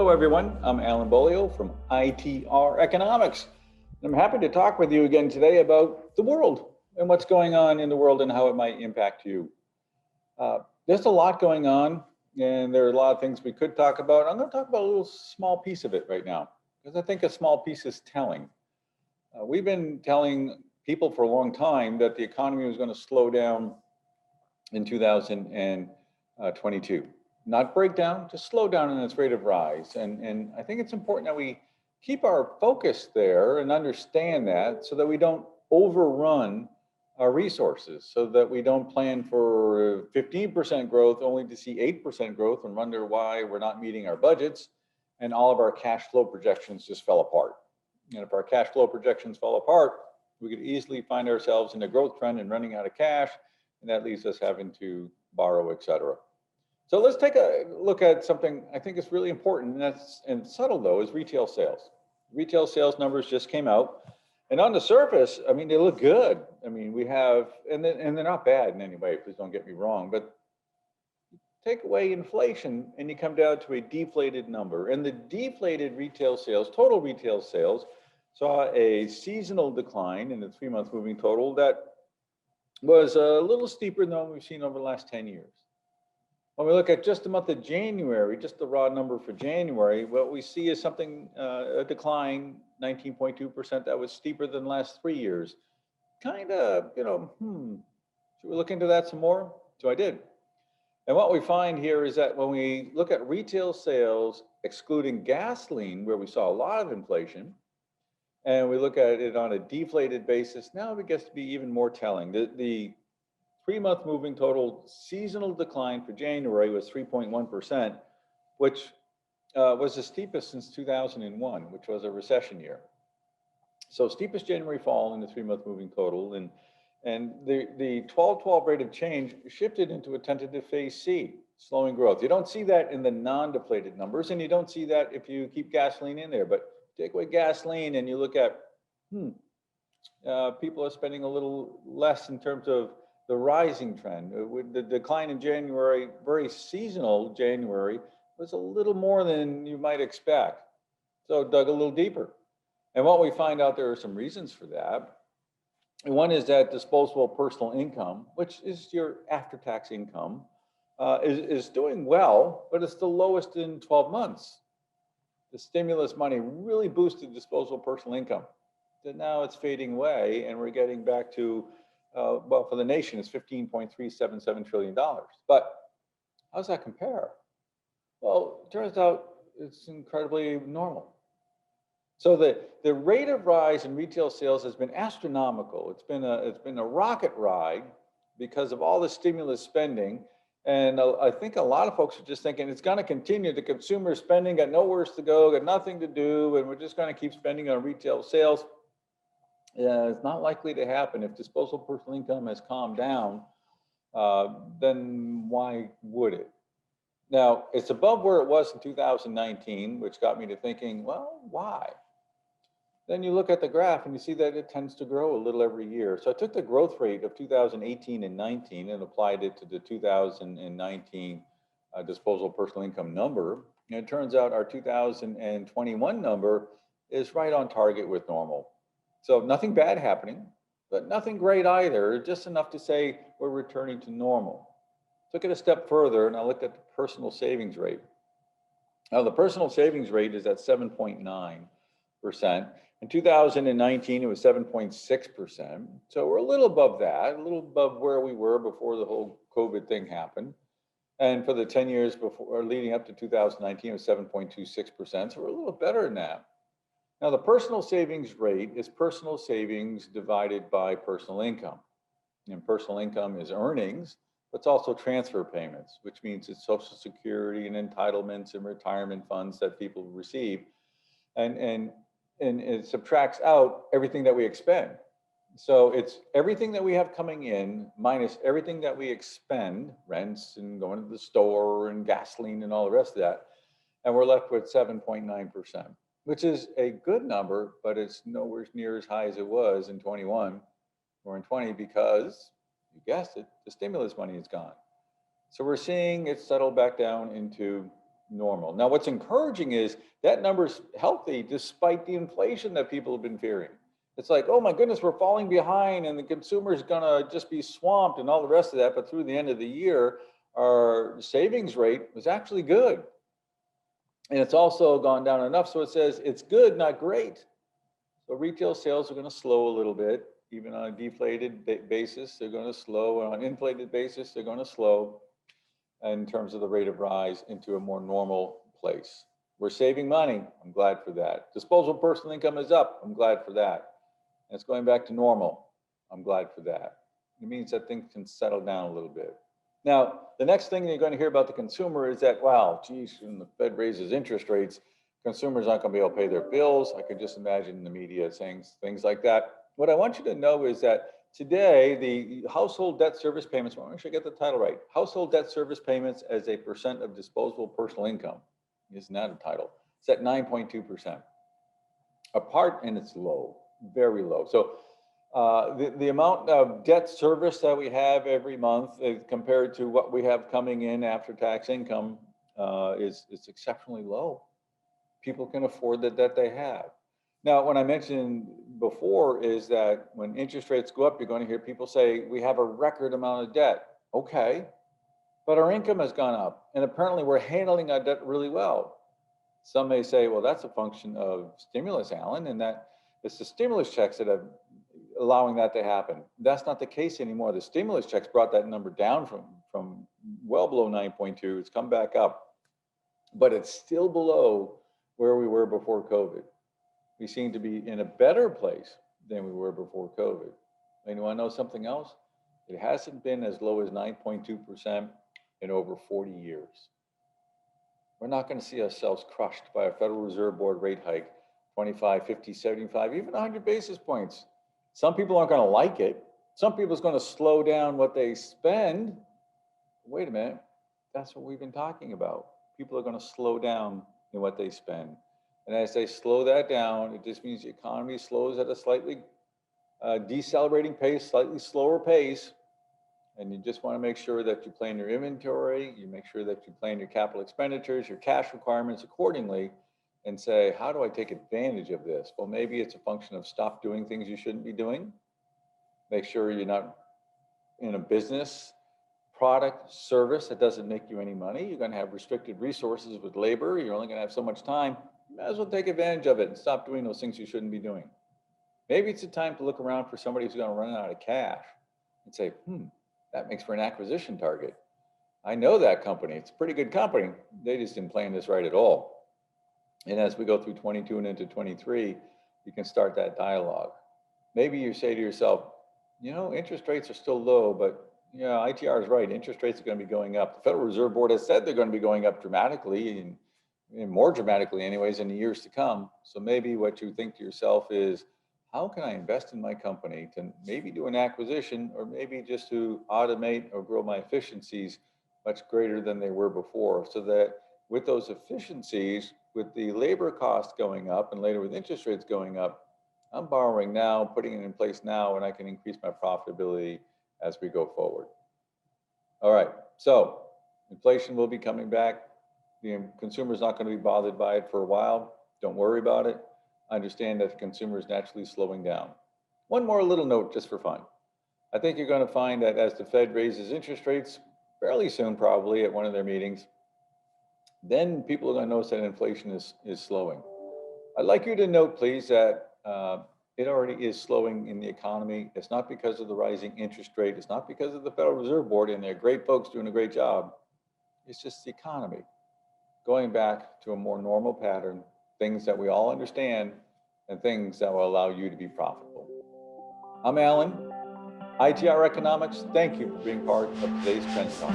Hello, everyone. I'm Alan Beaulieu from ITR Economics. I'm happy to talk with you again today about the world and what's going on in the world and how it might impact you. There's a lot going on, and there are a lot of things we could talk about. I'm going to talk about a little small piece of it right now, because I think a small piece is telling. We've been telling people for a long time that the economy was going to slow down in 2022. Not break down, just slow down in its rate of rise. And I think it's important that we keep our focus there and understand that so that we don't overrun our resources, so that we don't plan for 15% growth only to see 8% growth and wonder why we're not meeting our budgets and all of our cash flow projections just fell apart. And if our cash flow projections fall apart, we could easily find ourselves in a growth trend and running out of cash, and that leaves us having to borrow, et cetera. So let's take a look at something I think is really important, and subtle though, is retail sales. Retail sales numbers just came out, and on the surface, I mean, they look good. I mean, we have, and they're not bad in any way, please don't get me wrong, but take away inflation and you come down to a deflated number. And the deflated retail sales, total retail sales, saw a seasonal decline in the 3-month moving total that was a little steeper than what we've seen over the last 10 years. When we look at just the month of January, just the raw number for January, what we see is something, a decline, 19.2%, that was steeper than the last 3 years. Kind of, should we look into that some more? So I did. And what we find here is that when we look at retail sales, excluding gasoline, where we saw a lot of inflation, and we look at it on a deflated basis, now it gets to be even more telling. The 3-month moving total seasonal decline for January was 3.1%, which was the steepest since 2001, which was a recession year. So steepest January fall in the 3-month moving total, and the 12-12 rate of change shifted into a tentative phase C, slowing growth. You don't see that in the non-deflated numbers, and you don't see that if you keep gasoline in there. But take away gasoline and you look at, people are spending a little less in terms of the rising trend. With the decline in January, very seasonal January, was a little more than you might expect. So dug a little deeper. And what we find out, there are some reasons for that. And one is that disposable personal income, which is your after-tax income, is doing well, but it's the lowest in 12 months. The stimulus money really boosted disposable personal income. And now it's fading away, and we're getting back to, well, for the nation, it's $15.377 trillion. But how does that compare? Well, it turns out it's incredibly normal. So the rate of rise in retail sales has been astronomical. It's been a rocket ride because of all the stimulus spending. And I think a lot of folks are just thinking it's going to continue. The consumer spending got nowhere to go, got nothing to do, and we're just going to keep spending on retail sales. It's not likely to happen. If disposable personal income has calmed down, then why would it? Now, it's above where it was in 2019, which got me to thinking, well, why? Then you look at the graph and you see that it tends to grow a little every year. So I took the growth rate of 2018 and 19 and applied it to the 2019 disposable personal income number. And it turns out our 2021 number is right on target with normal. So nothing bad happening, but nothing great either, just enough to say we're returning to normal. Took it a step further and I looked at the personal savings rate. Now the personal savings rate is at 7.9%. In 2019, it was 7.6%. So we're a little above that, a little above where we were before the whole COVID thing happened. And for the 10 years before, or leading up to 2019, it was 7.26%. So we're a little better than that. Now, the personal savings rate is personal savings divided by personal income. And personal income is earnings, but it's also transfer payments, which means it's Social Security and entitlements and retirement funds that people receive. And it subtracts out everything that we expend. So it's everything that we have coming in minus everything that we expend, rents and going to the store and gasoline and all the rest of that. And we're left with 7.9%, which is a good number, but it's nowhere near as high as it was in 21 or in 20 because, you guessed it, the stimulus money is gone. So we're seeing it settle back down into normal. Now, what's encouraging is that number's healthy despite the inflation that people have been fearing. It's like, oh my goodness, we're falling behind and the consumer's gonna just be swamped and all the rest of that. But through the end of the year, our savings rate was actually good. And it's also gone down enough. So it says it's good, not great. So retail sales are going to slow a little bit, even on a deflated basis, they're going to slow. On an inflated basis, they're going to slow in terms of the rate of rise into a more normal place. We're saving money. I'm glad for that. Disposable personal income is up. I'm glad for that. And it's going back to normal. I'm glad for that. It means that things can settle down a little bit. Now, the next thing you're going to hear about the consumer is that, wow, geez, when the Fed raises interest rates, consumers aren't going to be able to pay their bills. I could just imagine the media saying things like that. What I want you to know is that today, the household debt service payments, well, make sure I get the title right, household debt service payments as a percent of disposable personal income, isn't that a title? It's at 9.2%. Apart, and it's low, very low. So the amount of debt service that we have every month compared to what we have coming in after tax income is exceptionally low. People can afford the debt they have. Now, what I mentioned before is that when interest rates go up, you're going to hear people say, we have a record amount of debt. Okay, but our income has gone up, and apparently we're handling our debt really well. Some may say, well, that's a function of stimulus, Alan, and that it's the stimulus checks that are allowing that to happen. That's not the case anymore. The stimulus checks brought that number down from well below 9.2. It's come back up, but it's still below where we were before COVID. We seem to be in a better place than we were before COVID. And you want to know something else? It hasn't been as low as 9.2% in over 40 years. We're not going to see ourselves crushed by a Federal Reserve Board rate hike, 25, 50, 75, even 100 basis points. Some people aren't going to like it. Some people it's going to slow down what they spend. Wait a minute, that's what we've been talking about. People are going to slow down in what they spend. And as they slow that down, it just means the economy slows at a slightly decelerating pace, slightly slower pace. And you just want to make sure that you plan your inventory, you make sure that you plan your capital expenditures, your cash requirements accordingly, and say, how do I take advantage of this? Well, maybe it's a function of stop doing things you shouldn't be doing. Make sure you're not in a business, product, service that doesn't make you any money. You're going to have restricted resources with labor. You're only going to have so much time. You might as well take advantage of it and stop doing those things you shouldn't be doing. Maybe it's a time to look around for somebody who's going to run out of cash and say, that makes for an acquisition target. I know that company. It's a pretty good company. They just didn't plan this right at all. And as we go through 22 and into 23, you can start that dialogue. Maybe you say to yourself, interest rates are still low, but ITR is right. Interest rates are going to be going up. The Federal Reserve Board has said they're going to be going up dramatically and more dramatically anyways in the years to come. So maybe what you think to yourself is, how can I invest in my company to maybe do an acquisition or maybe just to automate or grow my efficiencies much greater than they were before, so that with those efficiencies, with the labor cost going up and later with interest rates going up, I'm borrowing now, putting it in place now, and I can increase my profitability as we go forward. All right, so inflation will be coming back. The consumer's not going to be bothered by it for a while. Don't worry about it. Understand that the consumer is naturally slowing down. One more little note just for fun. I think you're going to find that as the Fed raises interest rates fairly soon, probably at one of their meetings, then people are going to notice that inflation is slowing. I'd like you to note, please, that it already is slowing in the economy. It's not because of the rising interest rate. It's not because of the Federal Reserve Board, and they're great folks doing a great job. It's just the economy going back to a more normal pattern, things that we all understand, and things that will allow you to be profitable. I'm Alan, ITR Economics. Thank you for being part of today's Trends Talk.